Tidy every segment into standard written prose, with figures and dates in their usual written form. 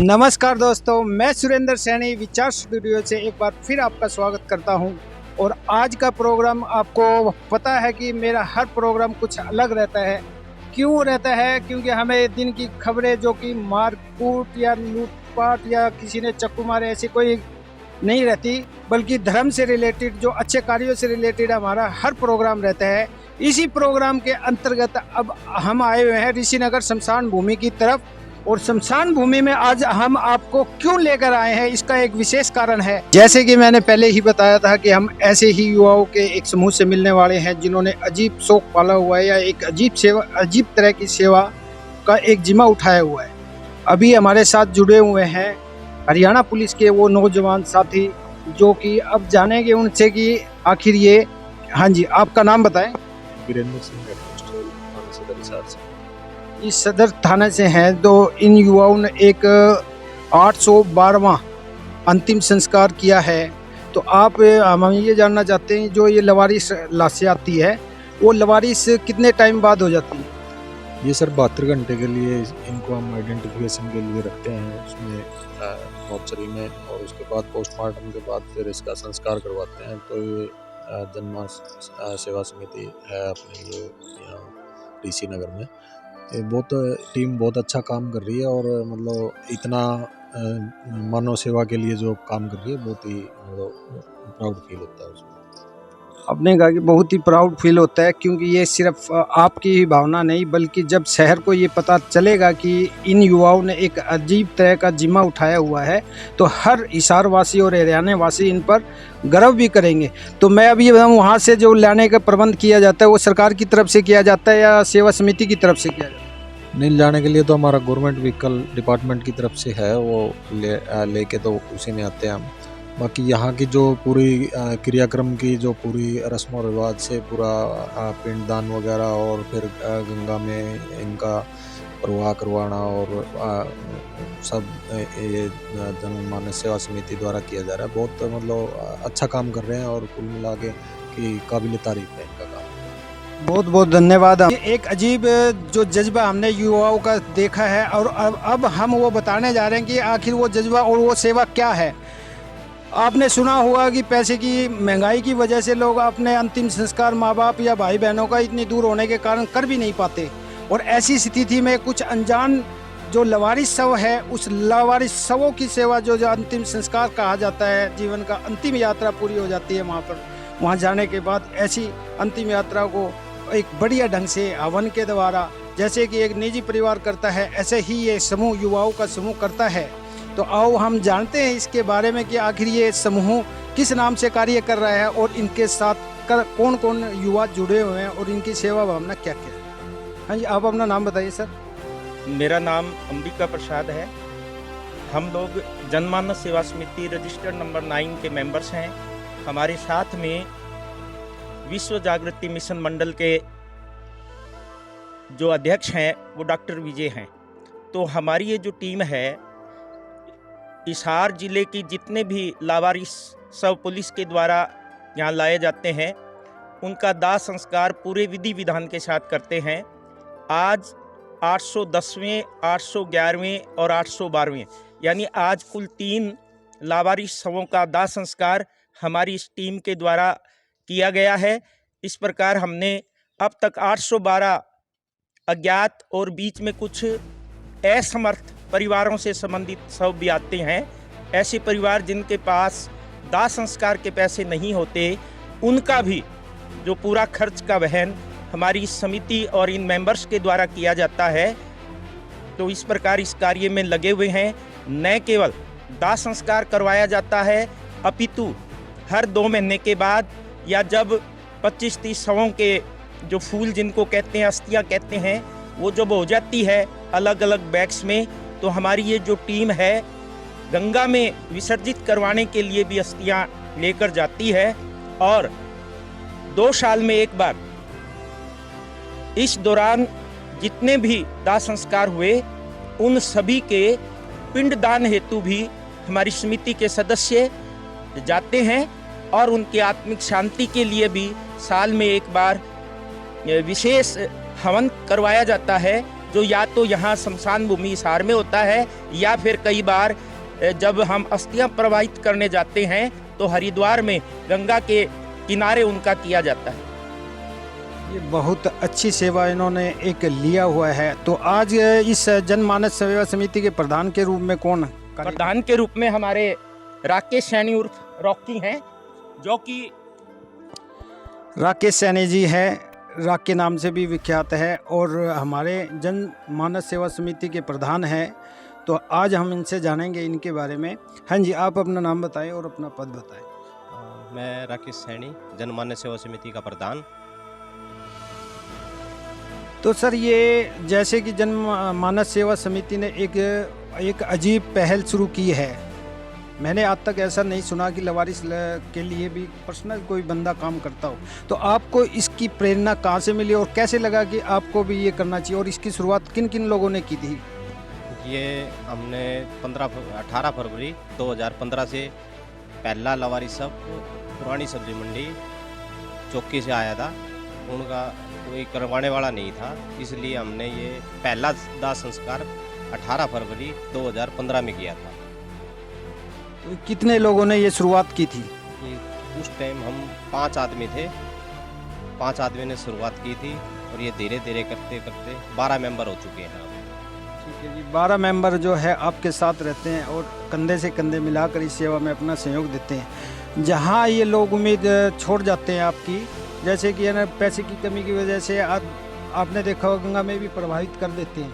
नमस्कार दोस्तों, मैं सुरेंद्र सैनी विचार स्टूडियो से एक बार फिर आपका स्वागत करता हूं। और आज का प्रोग्राम आपको पता है कि मेरा हर प्रोग्राम कुछ अलग रहता है। क्यों रहता है? क्योंकि हमें दिन की खबरें जो कि मारकूट या लूटपाट या किसी ने चक्कू मारे ऐसी कोई नहीं रहती, बल्कि धर्म से रिलेटेड जो अच्छे कार्यों से रिलेटेड हमारा हर प्रोग्राम रहता है। इसी प्रोग्राम के अंतर्गत अब हम आए हुए हैं ऋषिनगर शमशान भूमि की तरफ। और शमशान भूमि में आज हम आपको क्यों लेकर आए हैं, इसका एक विशेष कारण है। जैसे कि मैंने पहले ही बताया था कि हम ऐसे ही युवाओं के एक समूह से मिलने वाले हैं जिन्होंने अजीब शौक पाला हुआ है या एक अजीब तरह की सेवा का एक जिम्मा उठाया हुआ है। अभी हमारे साथ जुड़े हुए हैं हरियाणा पुलिस के वो नौजवान साथी, जो कि अब जानेंगे उनसे कि आखिर ये। हाँ जी, आपका नाम बताएं। वीरेंद्र सिंह थाना सदर हिसार से। इस सदर थाने से हैं। तो इन युवाओं ने एक 812वां अंतिम संस्कार किया है। तो हम ये जानना चाहते हैं, जो ये लवारिस लाशें आती है वो लवारिस कितने टाइम बाद हो जाती है? ये सर 72 घंटे के लिए इनको हम आइडेंटिफिकेशन के लिए रखते हैं उसमें मॉर्चरी में, और उसके बाद पोस्टमार्टम के बाद फिर इसका संस्कार करवाते हैं। तो ये जनमानस सेवा समिति है अपने जो यहाँ ऋषिनगर में, ये टीम बहुत अच्छा काम कर रही है। और मतलब इतना मानव सेवा के लिए जो काम कर रही है, बहुत ही मतलब प्राउड फील होता है उसमें। आपने कहा कि बहुत ही प्राउड फील होता है, क्योंकि ये सिर्फ आपकी ही भावना नहीं, बल्कि जब शहर को ये पता चलेगा कि इन युवाओं ने एक अजीब तरह का जिम्मा उठाया हुआ है, तो हर हिसार वासी और हरियाणा वासी इन पर गर्व भी करेंगे। तो मैं अभी वहाँ से जो लाने का प्रबंध किया जाता है वो सरकार की तरफ से किया जाता है या सेवा समिति की तरफ से किया जाता है? नहीं, लाने के लिए तो हमारा गवर्नमेंट व्हीकल डिपार्टमेंट की तरफ से है, वो लेके तो उसी में आते हैं हम। बाकी यहाँ की जो पूरी क्रियाक्रम की जो पूरी रस्म और रिवाज से पूरा पिंडदान वगैरह, और फिर गंगा में इनका प्रवाह करवाना, और सब ये जनमानस सेवा समिति द्वारा किया जा रहा है। बहुत मतलब अच्छा काम कर रहे हैं, और कुल मिला के कि काबिल तारीफ है इनका काम। बहुत बहुत धन्यवाद। ये एक अजीब जो जज्बा हमने युवाओं का देखा है, और अब हम वो बताने जा रहे हैं कि आखिर वो जज्बा और वो सेवा क्या है। आपने सुना होगा कि पैसे की महंगाई की वजह से लोग अपने अंतिम संस्कार माँ बाप या भाई बहनों का इतनी दूर होने के कारण कर भी नहीं पाते। और ऐसी स्थिति में कुछ अनजान जो लवारिस शव है, उस लवारिस शवों की सेवा जो अंतिम संस्कार कहा जाता है, जीवन का अंतिम यात्रा पूरी हो जाती है वहाँ पर। वहाँ जाने के बाद ऐसी अंतिम यात्रा को एक बढ़िया ढंग से हवन के द्वारा, जैसे कि एक निजी परिवार करता है, ऐसे ही ये समूह युवाओं का समूह करता है। तो आओ हम जानते हैं इसके बारे में कि आखिर ये समूह किस नाम से कार्य कर रहा है और इनके साथ कौन कौन युवा जुड़े हुए हैं और इनकी सेवा भावना क्या क्या है। हाँ जी, आप अपना नाम बताइए सर। मेरा नाम अंबिका प्रसाद है। हम लोग जनमानस सेवा समिति रजिस्टर्ड नंबर 9 के मेंबर्स हैं। हमारे साथ में विश्व जागृति मिशन मंडल के जो अध्यक्ष हैं वो डॉक्टर विजय हैं। तो हमारी ये जो टीम है, हिसार जिले की जितने भी लावारिस शव पुलिस के द्वारा यहाँ लाए जाते हैं, उनका दाह संस्कार पूरे विधि विधान के साथ करते हैं। आज 810वें, 811वें और 812वें, यानी आज कुल 3 लावारिस शवों का दाह संस्कार हमारी इस टीम के द्वारा किया गया है। इस प्रकार हमने अब तक 812 अज्ञात और बीच में कुछ असमर्थ परिवारों से संबंधित शव भी आते हैं। ऐसे परिवार जिनके पास दाह संस्कार के पैसे नहीं होते, उनका भी जो पूरा खर्च का वहन हमारी समिति और इन मेंबर्स के द्वारा किया जाता है। तो इस प्रकार इस कार्य में लगे हुए हैं। न केवल दाह संस्कार करवाया जाता है, अपितु हर 2 महीने के बाद या जब 25-30 शवों के जो फूल जिनको कहते हैं, अस्थियाँ कहते हैं, वो जब हो जाती है अलग अलग बैग्स में, तो हमारी ये जो टीम है गंगा में विसर्जित करवाने के लिए भी अस्थियाँ लेकर जाती है। और 2 साल में एक बार इस दौरान जितने भी दाह संस्कार हुए, उन सभी के पिंडदान हेतु भी हमारी समिति के सदस्य जाते हैं। और उनकी आत्मिक शांति के लिए भी साल में एक बार विशेष हवन करवाया जाता है। जो या तो यहाँ शमशान भूमि हिसार में होता है, या फिर कई बार जब हम अस्थियां प्रवाहित करने जाते हैं तो हरिद्वार में गंगा के किनारे उनका किया जाता है। ये बहुत अच्छी सेवा इन्होंने एक लिया हुआ है। तो आज इस जनमानस सेवा समिति के प्रधान के रूप में कौन प्रधान के रूप में हमारे राकेश सैनी उर्फ रॉकी हैं, जो कि राकेश सैनी जी है, राक के नाम से भी विख्यात है और हमारे जन मानस सेवा समिति के प्रधान हैं। तो आज हम इनसे जानेंगे इनके बारे में। हाँ जी, आप अपना नाम बताएं और अपना पद बताएं। मैं राकेश सैनी, जनमान्य सेवा समिति का प्रधान। तो सर, ये जैसे कि जन मानस सेवा समिति ने एक अजीब पहल शुरू की है। मैंने आज तक ऐसा नहीं सुना कि लवारिस के लिए भी पर्सनल कोई बंदा काम करता हो। तो आपको इसकी प्रेरणा कहाँ से मिली और कैसे लगा कि आपको भी ये करना चाहिए, और इसकी शुरुआत किन किन लोगों ने की थी? ये हमने 18 फरवरी 2015 से पहला लवारिस सब पुरानी सब्जी मंडी चौकी से आया था। उनका कोई करवाने वाला नहीं था, इसलिए हमने ये पहला दाह संस्कार 18 फरवरी 2015 में किया था। तो कितने लोगों ने ये शुरुआत की थी? ये उस टाइम हम 5 आदमी थे, 5 आदमी ने शुरुआत की थी और ये धीरे धीरे करते करते 12 मेंबर हो चुके हैं। ठीक है जी, 12 मेंबर जो है आपके साथ रहते हैं और कंधे से कंधे मिलाकर इस सेवा में अपना सहयोग देते हैं। जहाँ ये लोग उम्मीद छोड़ जाते हैं आपकी, जैसे कि है ना, पैसे की कमी की वजह से आपने देखा होगा गंगा में भी प्रभावित कर देते हैं,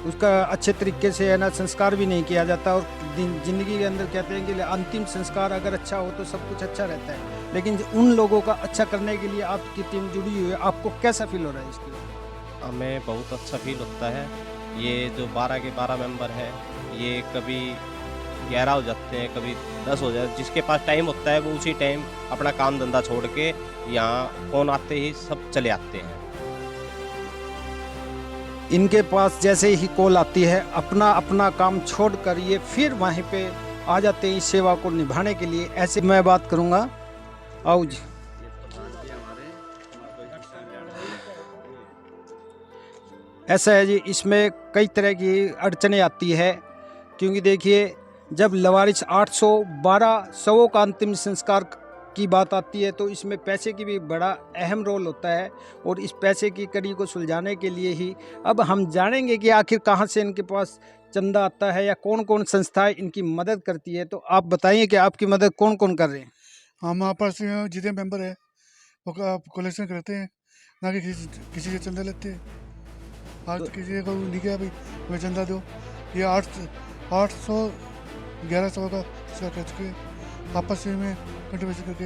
उसका अच्छे तरीके से है ना संस्कार भी नहीं किया जाता। और ज़िंदगी के अंदर कहते हैं कि अंतिम संस्कार अगर अच्छा हो तो सब कुछ अच्छा रहता है, लेकिन उन लोगों का अच्छा करने के लिए आपकी टीम जुड़ी हुई है। आपको कैसा फील हो रहा है इसके लिए? हमें बहुत अच्छा फील होता है। ये जो 12 के 12 मेंबर हैं, ये कभी 11 हो जाते हैं, कभी 10 हो जाते हैं। जिसके पास टाइम होता है वो उसी टाइम अपना काम धंधा छोड़ के यहाँ फोन आते ही सब चले आते हैं। इनके पास जैसे ही कॉल आती है, अपना अपना काम छोड़कर ये फिर वहीं पे आ जाते हैं इस सेवा को निभाने के लिए। ऐसे मैं बात करूँगा। आओ जी। ऐसा है जी, इसमें कई तरह की अड़चनें आती है, क्योंकि देखिए जब लवारिस 812 शवों का अंतिम संस्कार की बात आती है तो इसमें पैसे की भी बड़ा अहम रोल होता है। और इस पैसे की कड़ी को सुलझाने के लिए ही अब हम जानेंगे कि आखिर कहाँ से इनके पास चंदा आता है या कौन कौन संस्थाएं इनकी मदद करती है। तो आप बताइए कि आपकी मदद कौन कौन कर रहे हैं? हम आपस में जितने मेंबर है वो कलेक्शन करते हैं, ना कि किसी से चंदा लेते हैं। आज तो किसी को नहीं किया भाई हमें चंदा दो। ये 811 का कर चुके हैं, आपस में कंट्रीब्यूशन करके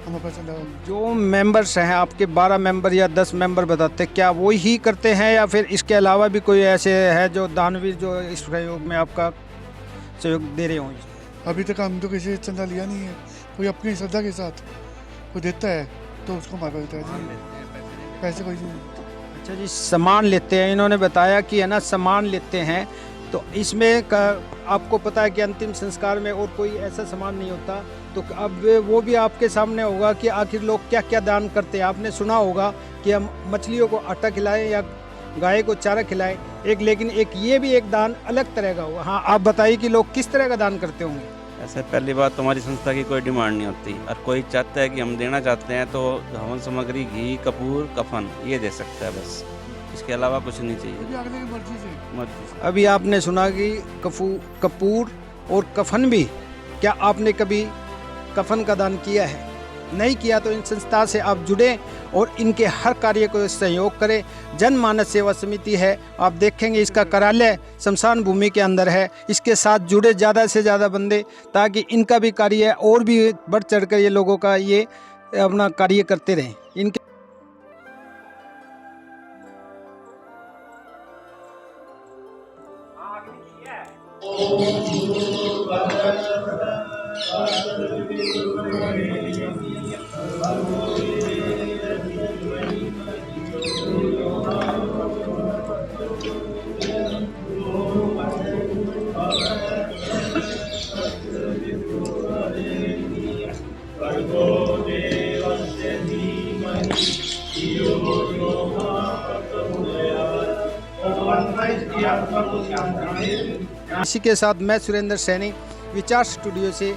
हम अपना चंदा। जो मेंबर्स हैं आपके 12 मेंबर या 10 मेंबर बताते, क्या वो ही करते हैं या फिर इसके अलावा भी कोई ऐसे है जो दानवीर जो इस सहयोग में आपका सहयोग दे रहे हों? अभी तक हम तो किसी से चंदा लिया नहीं है। कोई अपनी श्रद्धा के साथ कोई देता है तो उसको मार देता है जी, पैसे कोई नहीं। अच्छा जी, सामान लेते हैं, इन्होंने बताया कि है ना सामान लेते हैं। तो इसमें आपको पता है कि अंतिम संस्कार में और कोई ऐसा सामान नहीं होता, तो अब वो भी आपके सामने होगा कि आखिर लोग क्या क्या दान करते हैं। आपने सुना होगा कि हम मछलियों को आटा खिलाएं या गाय को चारा खिलाएं, लेकिन ये भी एक दान अलग तरह का हुआ। हाँ, आप बताइए कि लोग किस तरह का दान करते होंगे? ऐसे पहली बात, हमारी संस्था की कोई डिमांड नहीं होती, और कोई चाहता है कि हम देना चाहते हैं तो हवन सामग्री, घी, कपूर, कफन ये दे सकता है, बस इसके अलावा कुछ नहीं चाहिए। अगले की मर्जी से। अभी आपने सुना कि कपूर और कफन भी, क्या आपने कभी कफन का दान किया है? नहीं किया तो इन संस्था से आप जुड़े और इनके हर कार्य को सहयोग करें। जनमानस सेवा समिति है, आप देखेंगे इसका कार्यालय शमशान भूमि के अंदर है। इसके साथ जुड़े ज़्यादा से ज़्यादा बंदे, ताकि इनका भी कार्य और भी बढ़ चढ़कर ये लोगों का ये अपना कार्य करते रहें। इनके इसी के साथ मैं सुरेंद्र सैनी विचार स्टूडियो से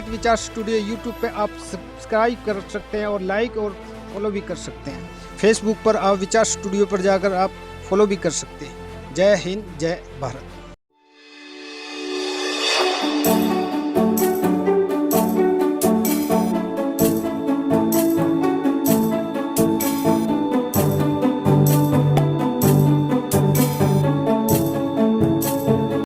@विचार स्टूडियो यूट्यूब पे आप सब्सक्राइब कर सकते हैं और लाइक और फॉलो भी कर सकते हैं। फेसबुक पर आप विचार स्टूडियो पर जाकर आप फॉलो भी कर सकते हैं। जय हिंद, जय भारत।